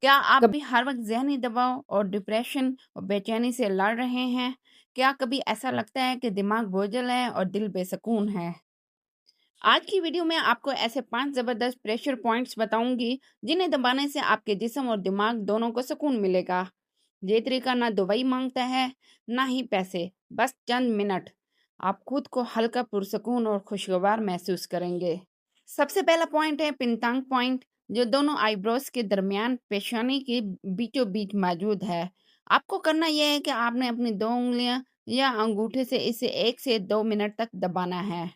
क्या आप भी हर वक़्त ज़हनी दबाव और डिप्रेशन और बेचैनी से लड़ रहे हैं? क्या कभी ऐसा लगता है कि दिमाग बोझिल है और दिल बेसुकून है? आज की वीडियो में आपको ऐसे 5 ज़बरदस्त प्रेशर पॉइंट्स बताऊँगी, जिन्हें दबाने से आपके जिस्म और दिमाग दोनों को सुकून मिलेगा। ये तरीका ना दवाई माँगता है, ना ही पैसे, बस चंद मिनट। आप खुद को हल्का पुरसुकून और खुशगवार महसूस करेंगे। सबसे पहला पॉइंट है पिनतांग पॉइंट, जो दोनों आईब्रोज के दरमियान पेशानी के बीचों बीच मौजूद है। आपको करना यह है कि आपने अपनी 2 उँगलियां या अंगूठे से इसे 1 से 2 मिनट तक दबाना है।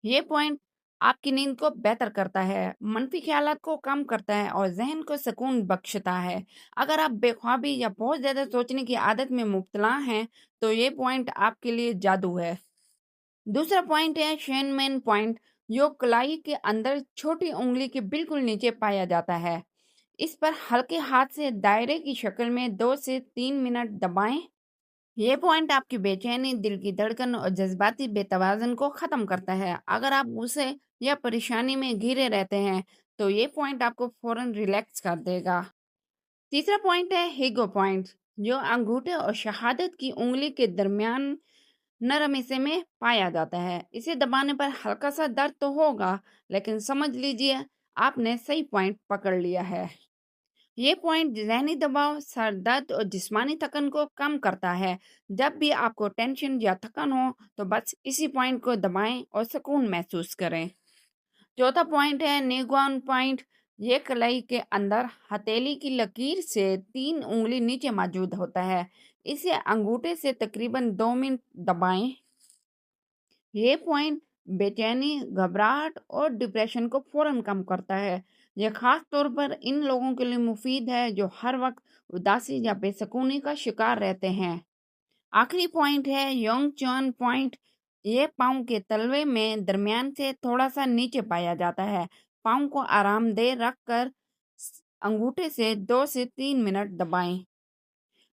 ये पॉइंट आपकी नींद को बेहतर करता है, मनफी ख्यालात को कम करता है और जहन को सुकून बख्शता है। अगर आप बेख्वाबी या बहुत ज़्यादा सोचने की आदत में मुब्तला हैं, तो ये पॉइंट आपके लिए जादू है। दूसरा पॉइंट है शेनमैन पॉइंट, जो कलाई के अंदर छोटी उंगली के बिल्कुल नीचे पाया जाता है। इस पर हल्के हाथ से दायरे की शक्ल में 2 से 3 मिनट दबाएं। ये पॉइंट आपकी बेचैनी, दिल की धड़कन और जज्बाती बेतवाज़न को ख़त्म करता है। अगर आप गुस्से या परेशानी में घिरे रहते हैं, तो ये पॉइंट आपको फ़ौरन रिलैक्स कर देगा। तीसरा पॉइंट है हिगो पॉइंट, जो अंगूठे और शहादत की उंगली के दरमियान नरम हिस्से में पाया जाता है। इसे दबाने पर हल्का सा दर्द तो होगा, लेकिन समझ लीजिए आपने सही पॉइंट पकड़ लिया है। ये पॉइंट ज़हनी दबाव, सर दर्द और जिस्मानी थकन को कम करता है। जब भी आपको टेंशन या थकन हो, तो बस इसी पॉइंट को दबाएं और सुकून महसूस करें। चौथा पॉइंट है निगॉन पॉइंट। ये कलाई के अंदर हथेली की लकीर से 3 उंगली नीचे मौजूद होता है। इसे अंगूठे से तकरीबन 2 मिनट दबाएं। ये पॉइंट बेचैनी, घबराहट और डिप्रेशन को फ़ौरन कम करता है। यह ख़ास तौर पर इन लोगों के लिए मुफीद है जो हर वक्त उदासी या बेसुकूनी का शिकार रहते हैं। आखिरी पॉइंट है योंग चॉन पॉइंट। ये पाँव के तलवे में दरमियान से थोड़ा सा नीचे पाया जाता है। पाँव को आरामदेह रखकर अंगूठे से 2 से 3 मिनट दबाएं।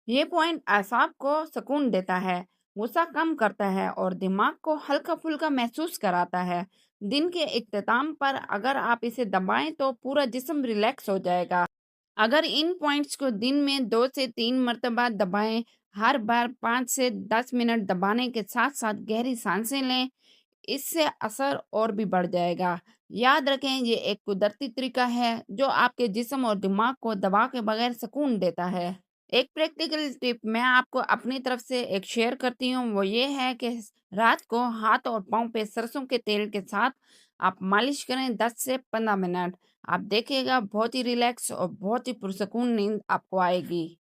ये पॉइंट असाब को सुकून देता है, गुस्सा कम करता है और दिमाग को हल्का फुल्का महसूस कराता है। दिन के इख्तिताम पर अगर आप इसे दबाएं तो पूरा जिस्म रिलैक्स हो जाएगा। अगर इन पॉइंट्स को दिन में 2 से 3 मरतबा दबाएं, हर बार 5 से 10 मिनट दबाने के साथ साथ गहरी सांसें लें, इससे असर और भी बढ़ जाएगा। याद रखें, ये एक कुदरती तरीका है जो आपके जिस्म और दिमाग को दबा के बगैर सुकून देता है। एक प्रैक्टिकल टिप मैं आपको अपनी तरफ से एक शेयर करती हूँ, वो ये है कि रात को हाथ और पाँव पे सरसों के तेल के साथ आप मालिश करें 10 से 15 मिनट। आप देखिएगा बहुत ही रिलैक्स और बहुत ही पुरसकून नींद आपको आएगी।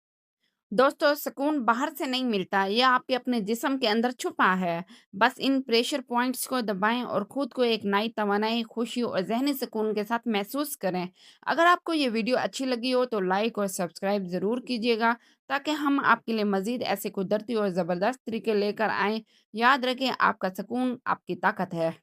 दोस्तों, सुकून बाहर से नहीं मिलता, ये आपके अपने जिस्म के अंदर छुपा है। बस इन प्रेशर पॉइंट्स को दबाएं और खुद को एक नई तवानाई, खुशी और ज़हनी सुकून के साथ महसूस करें। अगर आपको ये वीडियो अच्छी लगी हो तो लाइक और सब्सक्राइब ज़रूर कीजिएगा, ताकि हम आपके लिए मज़ीद ऐसे कुदरती और ज़बरदस्त तरीके लेकर आएँ। याद रखें, आपका सुकून आपकी ताकत है।